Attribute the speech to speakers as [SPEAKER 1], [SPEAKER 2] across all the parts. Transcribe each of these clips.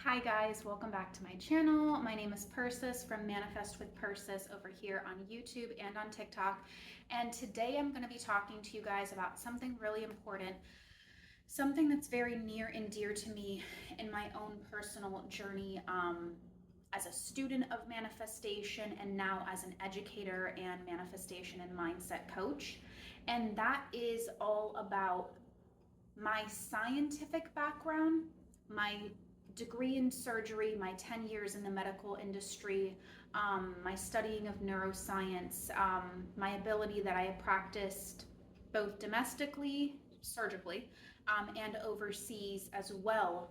[SPEAKER 1] Hi guys, welcome back to my channel. My name is Persis from Manifest with Persis over here on YouTube and on TikTok. And today I'm going to be talking to you guys about something really important, something that's very near and dear to me in my own personal journey as a student of manifestation and now as an educator and manifestation and mindset coach. And that is all about my scientific background, my degree in surgery, my 10 years in the medical industry, my studying of neuroscience, my ability that I have practiced both domestically, surgically, and overseas as well,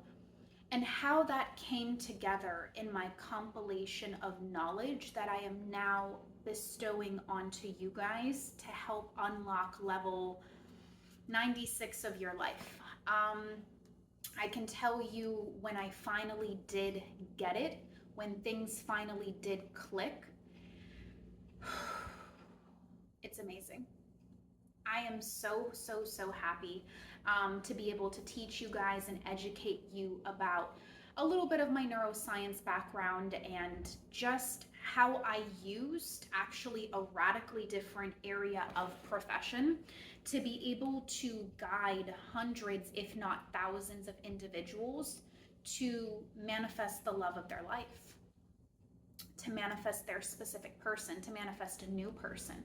[SPEAKER 1] and how that came together in my compilation of knowledge that I am now bestowing onto you guys to help unlock level 96 of your life. I can tell you when I finally did get it, when things finally did click, it's amazing. I am so happy to be able to teach you guys and educate you about a little bit of my neuroscience background and just how I used actually a radically different area of profession to be able to guide hundreds, if not thousands, of individuals to manifest the love of their life, to manifest their specific person, to manifest a new person,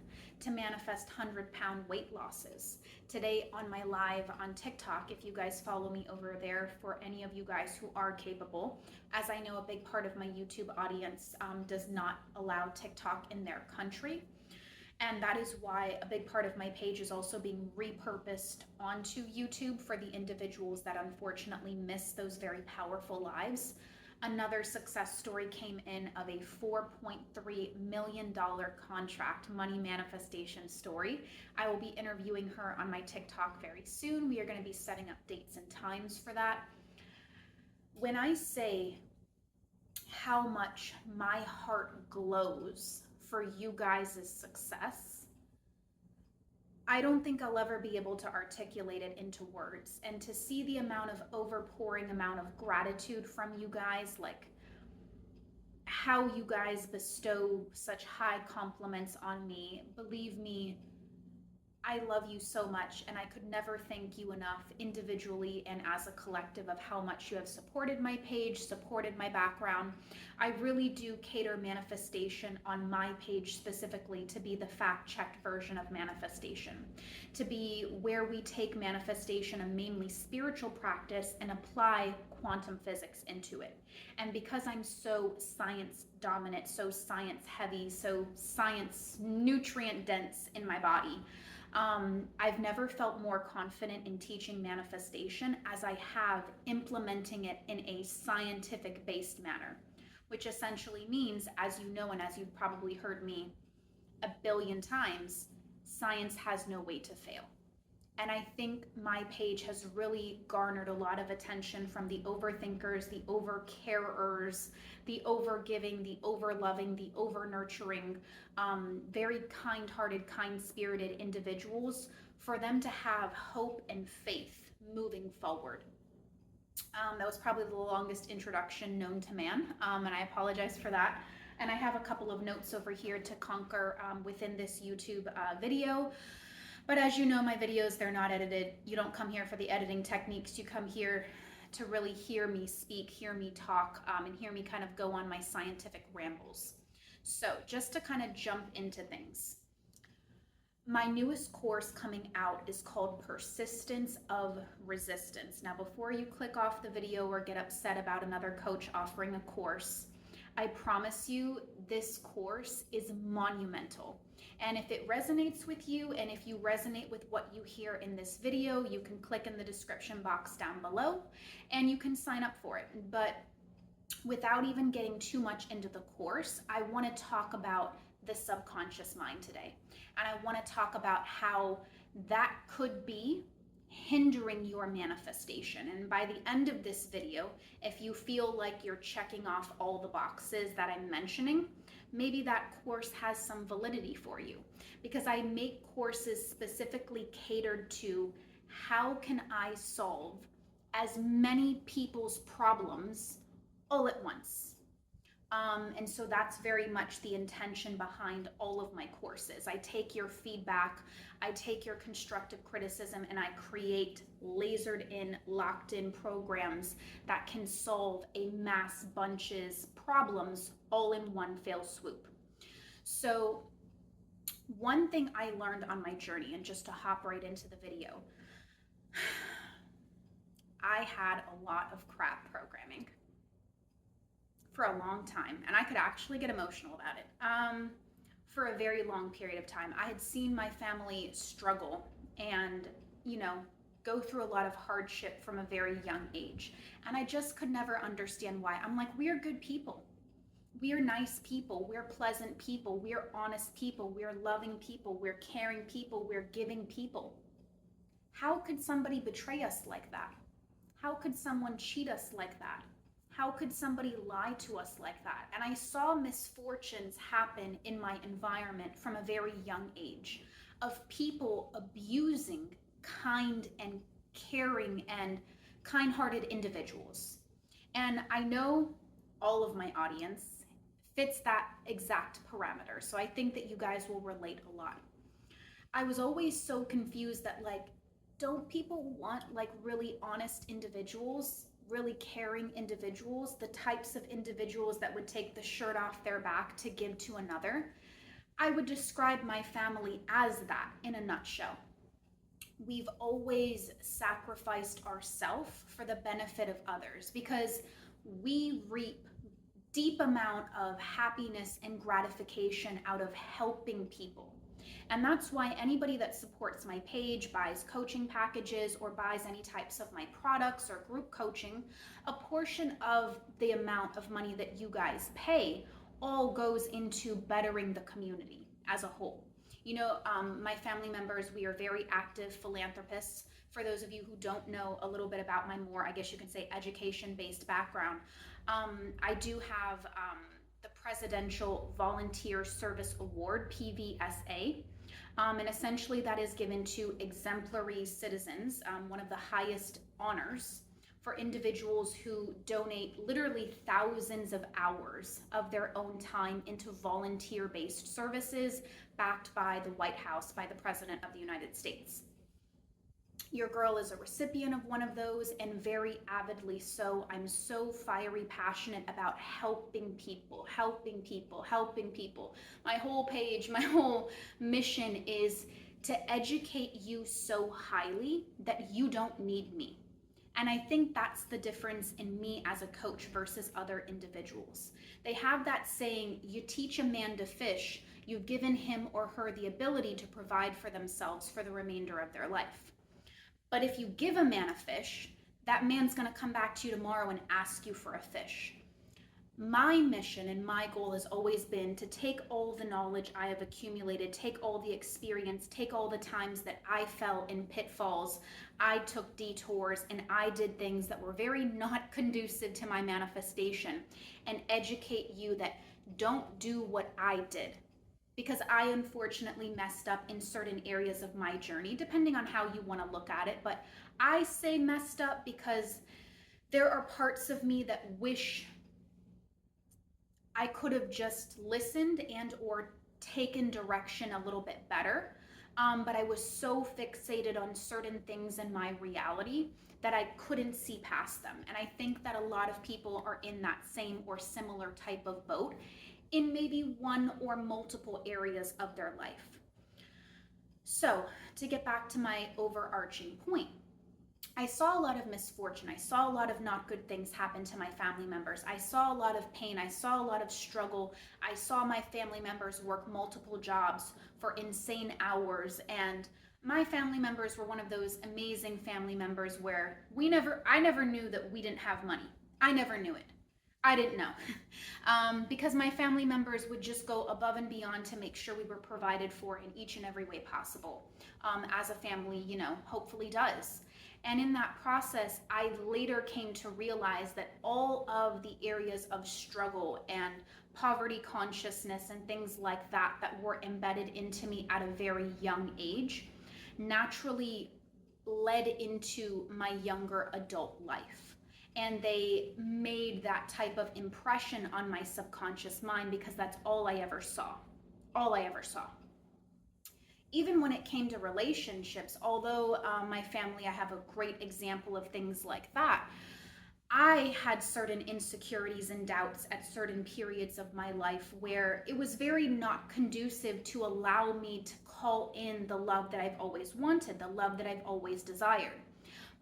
[SPEAKER 1] to manifest 100-pound weight losses. Today on my live on TikTok, if you guys follow me over there, for any of you guys who are capable, as I know a big part of my YouTube audience does not allow TikTok in their country. And that is why a big part of my page is also being repurposed onto YouTube for the individuals that unfortunately miss those very powerful lives. Another success story came in of a $4.3 million contract money manifestation story. I will be interviewing her on my TikTok very soon. We are going to be setting up dates and times for that. When I say how much my heart glows for you guys' success, I don't think I'll ever be able to articulate it into words. And to see the amount of overpouring amount of gratitude from you guys, like how you guys bestow such high compliments on me, believe me, I love you so much, and I could never thank you enough individually and as a collective of how much you have supported my page, supported my background. I really do cater manifestation on my page specifically to be the fact-checked version of manifestation, to be where we take manifestation, a mainly spiritual practice, and apply quantum physics into it. And because I'm so science dominant, so science heavy, so science nutrient dense in my body, I've never felt more confident in teaching manifestation as I have implementing it in a scientific based manner, which essentially means, as you know, and as you've probably heard me a billion times, science has no way to fail. And I think my page has really garnered a lot of attention from the overthinkers, the overcarers, the overgiving, the overloving, the overnurturing, very kind-hearted, kind-spirited individuals, for them to have hope and faith moving forward. That was probably the longest introduction known to man, and I apologize for that. And I have a couple of notes over here to conquer within this YouTube video. But as you know, my videos, they're not edited. You don't come here for the editing techniques. You come here to really hear me speak, hear me talk, and hear me kind of go on my scientific rambles. So just to kind of jump into things, my newest course coming out is called Persistence of Resistance. Now, before you click off the video or get upset about another coach offering a course, I promise you this course is monumental. And if it resonates with you, and if you resonate with what you hear in this video, you can click in the description box down below and you can sign up for it. But without even getting too much into the course, I want to talk about the subconscious mind today. And I want to talk about how that could be hindering your manifestation. And by the end of this video, if you feel like you're checking off all the boxes that I'm mentioning, maybe that course has some validity for you, because I make courses specifically catered to how can I solve as many people's problems all at once. And so that's very much the intention behind all of my courses. I take your feedback, I take your constructive criticism, and I create lasered in, locked in programs that can solve a mass bunches problems all in one fell swoop. So one thing I learned on my journey, and just to hop right into the video, I had a lot of crap programming for a long time, and I could actually get emotional about it. For a very long period of time, I had seen my family struggle and, go through a lot of hardship from a very young age. And I just could never understand why. I'm like, we're good people. We're nice people. We're pleasant people. We're honest people. We're loving people. We're caring people. We're giving people. How could somebody betray us like that? How could someone cheat us like that? How could somebody lie to us like that? And I saw misfortunes happen in my environment from a very young age of people abusing kind and caring and kind-hearted individuals. And I know all of my audience fits that exact parameter. So I think that you guys will relate a lot. I was always so confused that, like, don't people want like really honest individuals, really caring individuals, the types of individuals that would take the shirt off their back to give to another? I would describe my family as that in a nutshell. We've always sacrificed ourselves for the benefit of others because we reap deep amount of happiness and gratification out of helping people. And that's why anybody that supports my page, buys coaching packages, or buys any types of my products or group coaching, a portion of the amount of money that you guys pay all goes into bettering the community as a whole. My family members, we are very active philanthropists. For those of you who don't know a little bit about my more, I guess you can say, education-based background, I do have the Presidential Volunteer Service Award, PVSA. And essentially that is given to exemplary citizens, one of the highest honors for individuals who donate literally thousands of hours of their own time into volunteer-based services backed by the White House, by the President of the United States. Your girl is a recipient of one of those, and very avidly so. I'm so fiery passionate about helping people, helping people, helping people. My whole page, my whole mission is to educate you so highly that you don't need me. And I think that's the difference in me as a coach versus other individuals. They have that saying, you teach a man to fish, you've given him or her the ability to provide for themselves for the remainder of their life. But if you give a man a fish, that man's going to come back to you tomorrow and ask you for a fish. My mission and my goal has always been to take all the knowledge I have accumulated, take all the experience, take all the times that I fell in pitfalls, I took detours, and I did things that were very not conducive to my manifestation, and educate you that don't do what I did. Because I unfortunately messed up in certain areas of my journey, depending on how you want to look at it. But I say messed up because there are parts of me that wish I could have just listened and or taken direction a little bit better. But I was so fixated on certain things in my reality that I couldn't see past them. And I think that a lot of people are in that same or similar type of boat in maybe one or multiple areas of their life. So to get back to my overarching point, I saw a lot of misfortune. I saw a lot of not good things happen to my family members. I saw a lot of pain. I saw a lot of struggle. I saw my family members work multiple jobs for insane hours. And my family members were one of those amazing family members where I never knew that we didn't have money. I never knew it. I didn't know. Because my family members would just go above and beyond to make sure we were provided for in each and every way possible, as a family, hopefully does. And in that process, I later came to realize that all of the areas of struggle and poverty consciousness and things like that that were embedded into me at a very young age naturally led into my younger adult life. and they made that type of impression on my subconscious mind because that's all I ever saw. All I ever saw. Even when it came to relationships, although my family, I have a great example of things like that, I had certain insecurities and doubts at certain periods of my life where it was very not conducive to allow me to call in the love that I've always wanted, the love that I've always desired.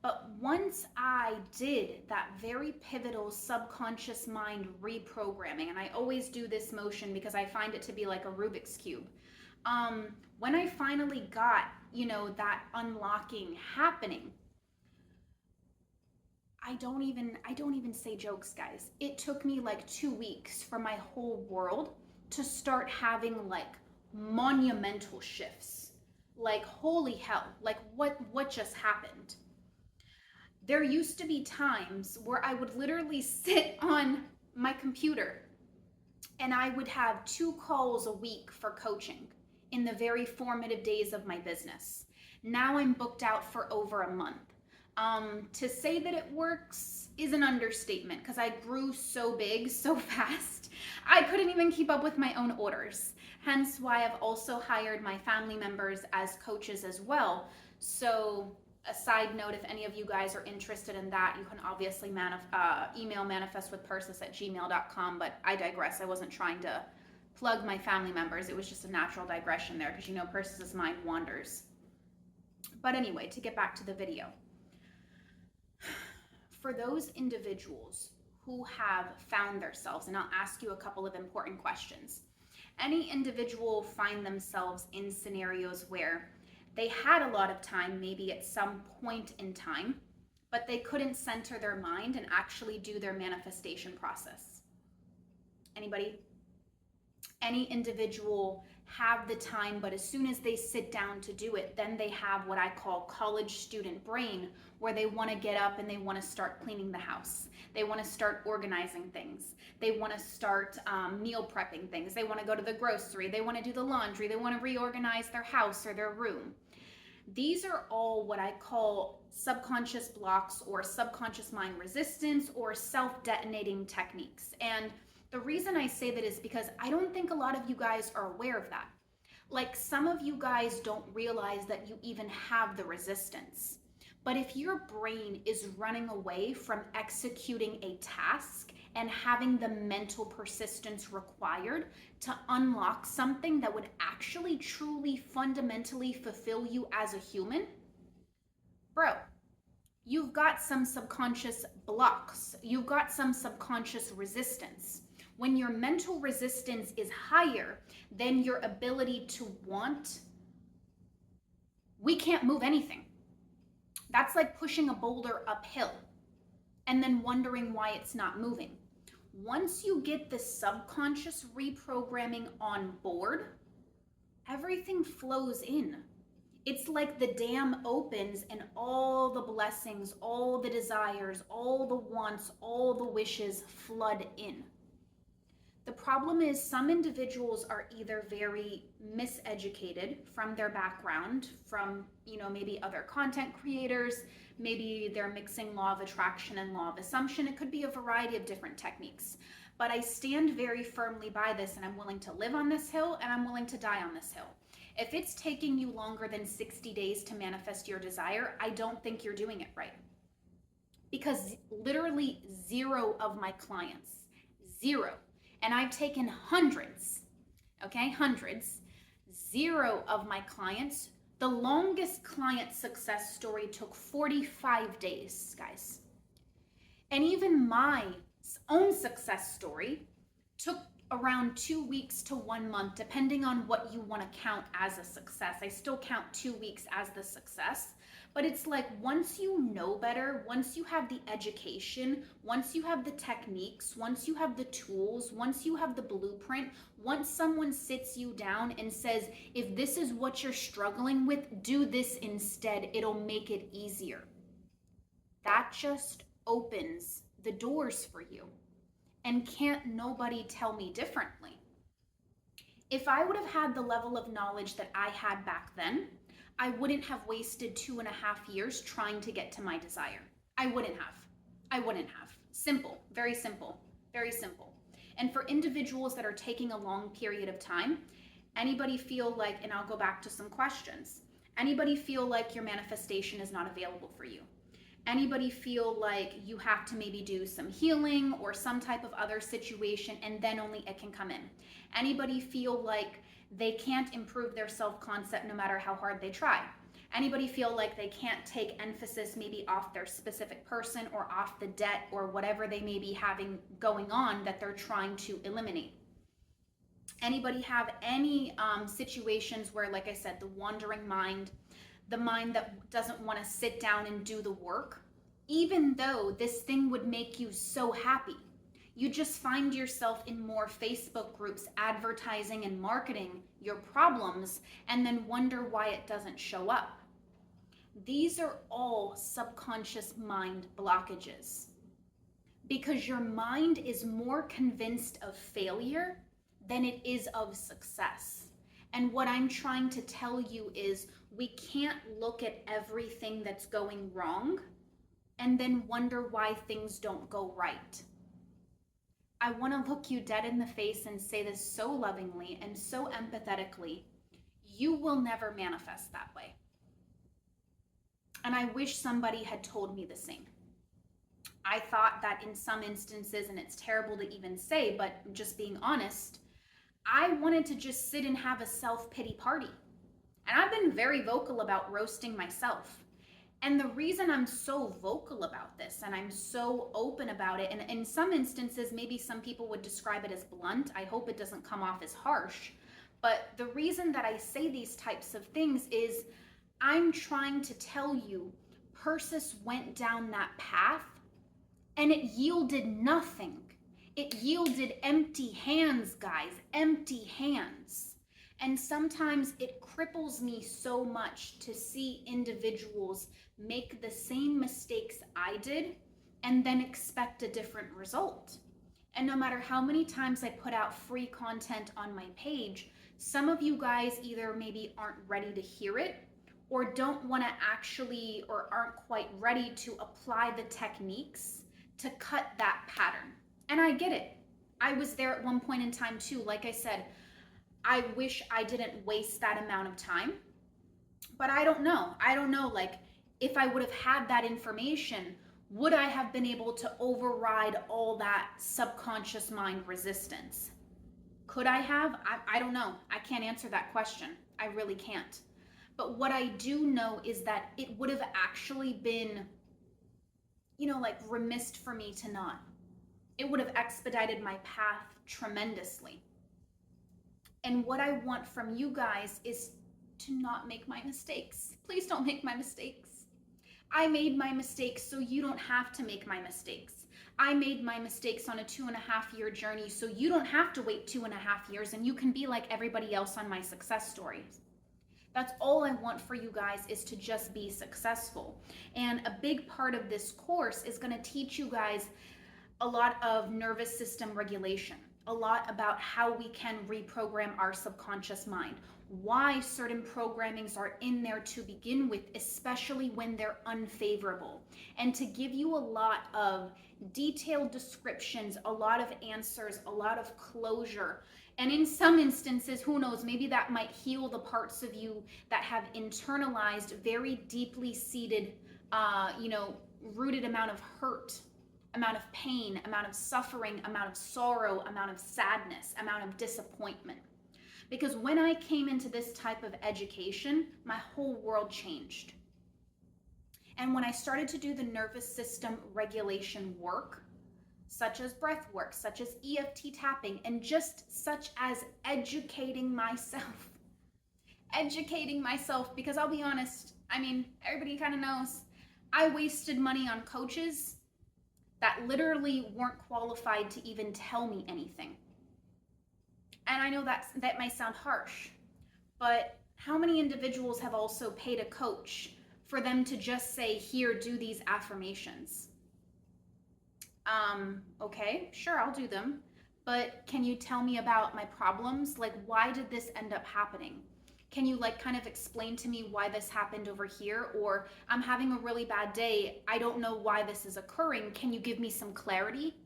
[SPEAKER 1] But once I did that very pivotal subconscious mind reprogramming, and I always do this motion because I find it to be like a Rubik's Cube. When I finally got, that unlocking happening, I don't even say jokes, guys. It took me like 2 weeks for my whole world to start having like monumental shifts. Like, holy hell, like what just happened? There used to be times where I would literally sit on my computer and I would have 2 calls a week for coaching in the very formative days of my business. Now I'm booked out for over a month. To say that it works is an understatement because I grew so big so fast, I couldn't even keep up with my own orders. Hence why I've also hired my family members as coaches as well. So a side note, if any of you guys are interested in that, you can obviously email manifestwithpersis@gmail.com, but I digress. I wasn't trying to plug my family members. It was just a natural digression there because Persis's mind wanders. But anyway, to get back to the video. For those individuals who have found themselves, and I'll ask you a couple of important questions. Any individual find themselves in scenarios where they had a lot of time, maybe at some point in time, but they couldn't center their mind and actually do their manifestation process. Anybody? Any individual have the time, but as soon as they sit down to do it, then they have what I call college student brain, where they want to get up and they want to start cleaning the house. They want to start organizing things. They want to start meal prepping things. They want to go to the grocery. They want to do the laundry. They want to reorganize their house or their room. These are all what I call subconscious blocks or subconscious mind resistance or self-detonating techniques. And the reason I say that is because I don't think a lot of you guys are aware of that. Like, some of you guys don't realize that you even have the resistance. But if your brain is running away from executing a task and having the mental persistence required to unlock something that would actually truly fundamentally fulfill you as a human, bro, you've got some subconscious blocks. You've got some subconscious resistance. When your mental resistance is higher than your ability to want, we can't move anything. That's like pushing a boulder uphill and then wondering why it's not moving. Once you get the subconscious reprogramming on board, everything flows in. It's like the dam opens and all the blessings, all the desires, all the wants, all the wishes flood in. The problem is some individuals are either very miseducated from their background, from, maybe other content creators, maybe they're mixing law of attraction and law of assumption. It could be a variety of different techniques. But I stand very firmly by this, and I'm willing to live on this hill and I'm willing to die on this hill. If it's taking you longer than 60 days to manifest your desire, I don't think you're doing it right. Because literally 0 of my clients, 0, and I've taken hundreds, hundreds, 0 of my clients, the longest client success story took 45 days, guys. And even my own success story took around 2 weeks to 1 month, depending on what you want to count as a success. I still count 2 weeks as the success, but it's like once you know better, once you have the education, once you have the techniques, once you have the tools, once you have the blueprint, once someone sits you down and says, if this is what you're struggling with, do this instead, it'll make it easier. That just opens the doors for you. And can't nobody tell me differently. If I would have had the level of knowledge that I had back then, I wouldn't have wasted 2.5 years trying to get to my desire. I wouldn't have. I wouldn't have. Simple, very simple, very simple. And for individuals that are taking a long period of time, anybody feel like, and I'll go back to some questions, anybody feel like your manifestation is not available for you? Anybody feel like you have to maybe do some healing or some type of other situation and then only it can come in? Anybody feel like they can't improve their self-concept no matter how hard they try? Anybody feel like they can't take emphasis maybe off their specific person or off the debt or whatever they may be having going on that they're trying to eliminate? Anybody have any situations where, like I said, the wandering mind, the mind that doesn't want to sit down and do the work, even though this thing would make you so happy, you just find yourself in more Facebook groups advertising and marketing your problems and then wonder why it doesn't show up? These are all subconscious mind blockages because your mind is more convinced of failure than it is of success. And what I'm trying to tell you is we can't look at everything that's going wrong and then wonder why things don't go right. I want to look you dead in the face and say this so lovingly and so empathetically. You will never manifest that way. And I wish somebody had told me the same. I thought that in some instances, and it's terrible to even say, but just being honest, I wanted to just sit and have a self-pity party. And I've been very vocal about roasting myself. And the reason I'm so vocal about this and I'm so open about it, and in some instances, maybe some people would describe it as blunt. I hope it doesn't come off as harsh. But the reason that I say these types of things is I'm trying to tell you, Persis went down that path and it yielded nothing. It yielded empty hands, guys, empty hands. And sometimes it cripples me so much to see individuals make the same mistakes I did and then expect a different result. And no matter how many times I put out free content on my page, some of you guys either maybe aren't ready to hear it or don't want to actually or aren't quite ready to apply the techniques to cut that pattern. And I get it. I was there at one point in time too. Like I said, I wish I didn't waste that amount of time, but I don't know. Like, if I would have had that information, would I have been able to override all that subconscious mind resistance? Could I have? I don't know. I can't answer that question. I really can't. But what I do know is that it would have actually been, like remiss for me to not. It would have expedited my path tremendously. And what I want from you guys is to not make my mistakes. Please don't make my mistakes. I made my mistakes so you don't have to make my mistakes. I made my mistakes on a 2.5-year journey so you don't have to wait 2.5 years and you can be like everybody else on my success stories. That's all I want for you guys, is to just be successful. And a big part of this course is going to teach you guys a lot of nervous system regulation, a lot about how we can reprogram our subconscious mind, why certain programmings are in there to begin with, especially when they're unfavorable, and to give you a lot of detailed descriptions, a lot of answers, a lot of closure. And in some instances, who knows, maybe that might heal the parts of you that have internalized very deeply seated, rooted amount of hurt, amount of pain, amount of suffering, amount of sorrow, amount of sadness, amount of disappointment. Because when I came into this type of education, my whole world changed. And when I started to do the nervous system regulation work, such as breath work, such as EFT tapping, and just such as educating myself, because I'll be honest, everybody kind of knows, I wasted money on coaches that literally weren't qualified to even tell me anything. And I know that might sound harsh, but how many individuals have also paid a coach for them to just say, here, do these affirmations? Okay, sure, I'll do them. But can you tell me about my problems? Like, why did this end up happening? Can you like kind of explain to me why this happened over here? Or I'm having a really bad day. I don't know why this is occurring. Can you give me some clarity?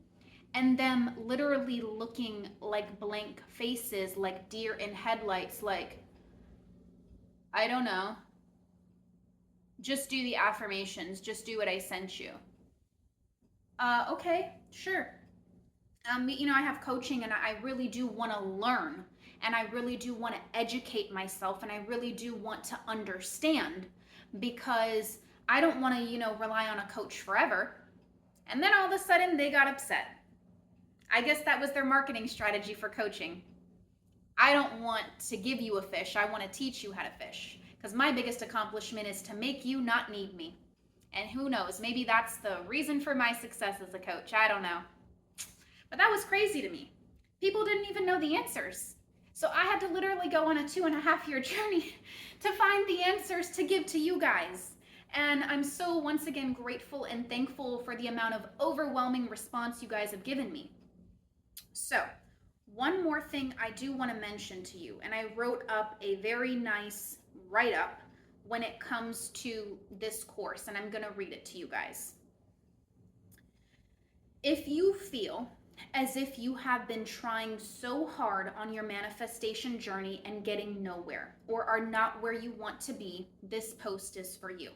[SPEAKER 1] And them literally looking like blank faces, like deer in headlights, like, I don't know. Just do the affirmations. Just do what I sent you. Okay, sure. I have coaching and I really do want to learn and I really do want to educate myself and I really do want to understand because I don't want to, rely on a coach forever. And then all of a sudden they got upset. I guess that was their marketing strategy for coaching. I don't want to give you a fish. I want to teach you how to fish because my biggest accomplishment is to make you not need me. And who knows, maybe that's the reason for my success as a coach. I don't know. But that was crazy to me. People didn't even know the answers. So I had to literally go on a 2.5-year journey to find the answers to give to you guys. And I'm so once again grateful and thankful for the amount of overwhelming response you guys have given me. So one more thing I do want to mention to you, and I wrote up a very nice write-up when it comes to this course, and I'm going to read it to you guys. If you feel as if you have been trying so hard on your manifestation journey and getting nowhere, or are not where you want to be, this post is for you.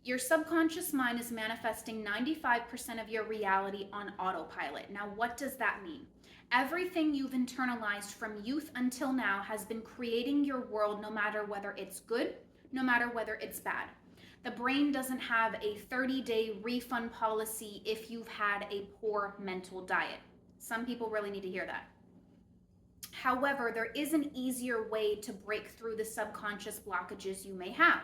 [SPEAKER 1] Your subconscious mind is manifesting 95% of your reality on autopilot. Now, what does that mean? Everything you've internalized from youth until now has been creating your world, no matter whether it's good, no matter whether it's bad. The brain doesn't have a 30-day refund policy if you've had a poor mental diet. Some people really need to hear that. However, there is an easier way to break through the subconscious blockages you may have.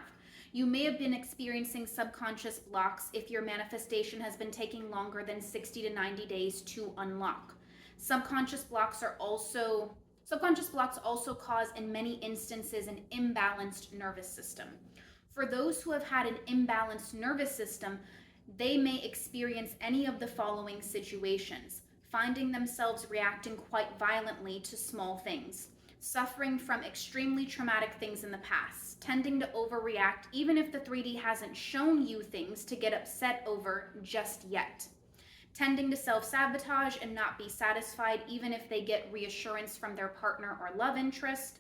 [SPEAKER 1] You may have been experiencing subconscious blocks if your manifestation has been taking longer than 60 to 90 days to unlock. Subconscious blocks also cause, in many instances, an imbalanced nervous system. For those who have had an imbalanced nervous system, they may experience any of the following situations: finding themselves reacting quite violently to small things, suffering from extremely traumatic things in the past, tending to overreact even if the 3D hasn't shown you things to get upset over just yet, tending to self-sabotage and not be satisfied even if they get reassurance from their partner or love interest.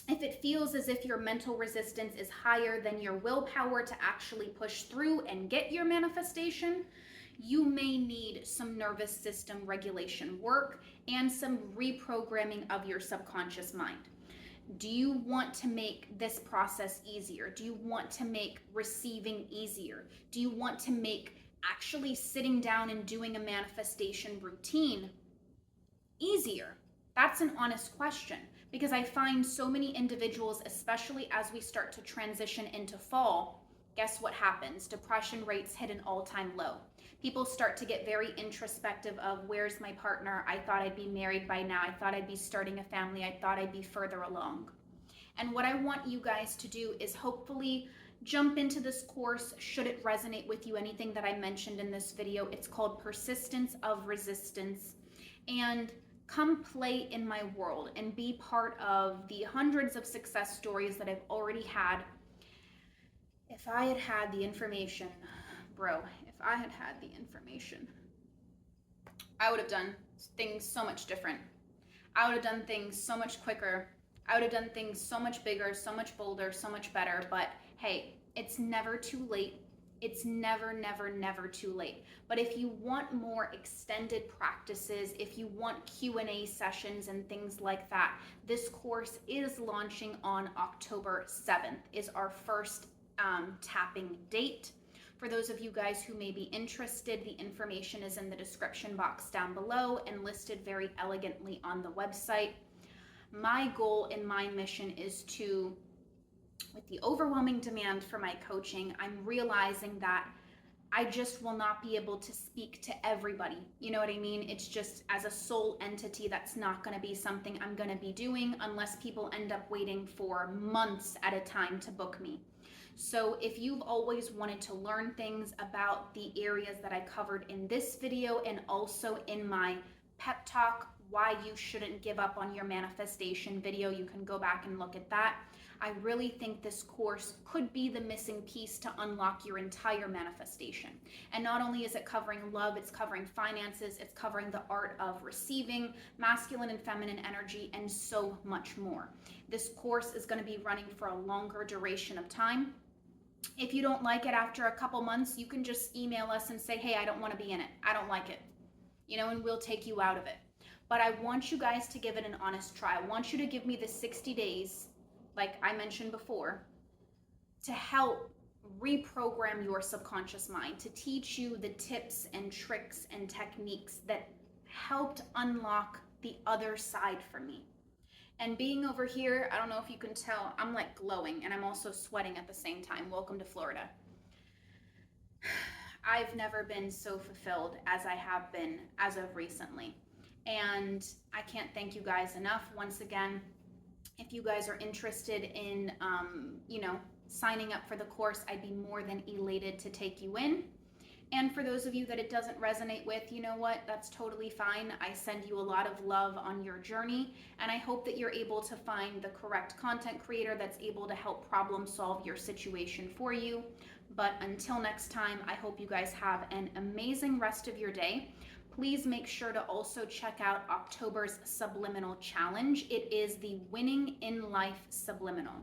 [SPEAKER 1] If it feels as if your mental resistance is higher than your willpower to actually push through and get your manifestation, you may need some nervous system regulation work and some reprogramming of your subconscious mind. Do you want to make this process easier? Do you want to make receiving easier? Do you want to make actually sitting down and doing a manifestation routine easier? That's an honest question, because I find so many individuals, especially as we start to transition into fall, guess what happens? Depression rates hit an all-time low. People start to get very introspective of, where's my partner? I thought I'd be married by now. I thought I'd be starting a family. I thought I'd be further along. And what I want you guys to do is hopefully jump into this course should it resonate with you, anything that I mentioned in this video. It's called Persistence of Resistance. And come play in my world and be part of the hundreds of success stories that I've already had. If I had had the information, bro, if I had had the information, I would have done things so much different. I would have done things so much quicker. I would have done things so much bigger, so much bolder, so much better. But hey, it's never too late. It's never, never, never too late. But if you want more extended practices, if you want Q&A sessions and things like that, this course is launching on October 7th, is our first tapping date. For those of you guys who may be interested, the information is in the description box down below and listed very elegantly on the website. My goal and my mission is to, with the overwhelming demand for my coaching, I'm realizing that I just will not be able to speak to everybody. You know what I mean? It's just, as a sole entity, that's not going to be something I'm going to be doing unless people end up waiting for months at a time to book me. So if you've always wanted to learn things about the areas that I covered in this video and also in my pep talk why you shouldn't give up on your manifestation video. You can go back and look at that. I really think this course could be the missing piece to unlock your entire manifestation. And not only is it covering love, it's covering finances, it's covering the art of receiving, masculine and feminine energy, and so much more. This course is going to be running for a longer duration of time. If you don't like it after a couple months, you can just email us and say, hey, I don't want to be in it. I don't like it. And we'll take you out of it. But I want you guys to give it an honest try. I want you to give me the 60 days, like I mentioned before, to help reprogram your subconscious mind, to teach you the tips and tricks and techniques that helped unlock the other side for me. And being over here, I don't know if you can tell, I'm like glowing and I'm also sweating at the same time. Welcome to Florida. I've never been so fulfilled as I have been as of recently. And I can't thank you guys enough. Once again, if you guys are interested in, signing up for the course, I'd be more than elated to take you in. And for those of you that it doesn't resonate with, you know what? That's totally fine. I send you a lot of love on your journey, and I hope that you're able to find the correct content creator that's able to help problem solve your situation for you. But until next time, I hope you guys have an amazing rest of your day. Please make sure to also check out October's Subliminal Challenge. It is the Winning in Life Subliminal.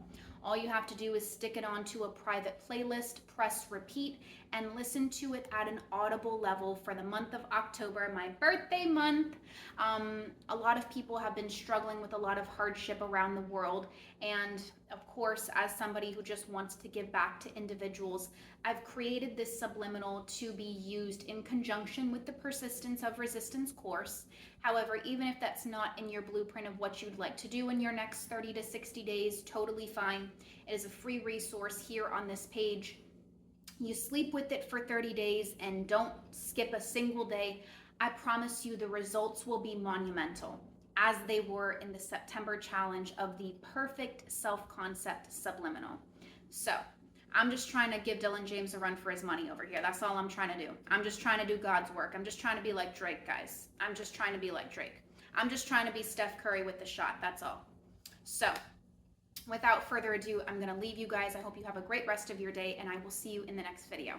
[SPEAKER 1] All you have to do is stick it onto a private playlist, press repeat, and listen to it at an audible level for the month of October, my birthday month. A lot of people have been struggling with a lot of hardship around the world. And of course, as somebody who just wants to give back to individuals, I've created this subliminal to be used in conjunction with the Persistence of Resistance course. However, even if that's not in your blueprint of what you'd like to do in your next 30 to 60 days, totally fine. It is a free resource here on this page. You sleep with it for 30 days and don't skip a single day. I promise you the results will be monumental, as they were in the September challenge of the perfect self-concept subliminal. So I'm just trying to give Dylan James a run for his money over here. That's all I'm trying to do. I'm just trying to do God's work. I'm just trying to be like Drake, guys. I'm just trying to be like Drake. I'm just trying to be Steph Curry with the shot. That's all. So without further ado, I'm going to leave you guys. I hope you have a great rest of your day, and I will see you in the next video.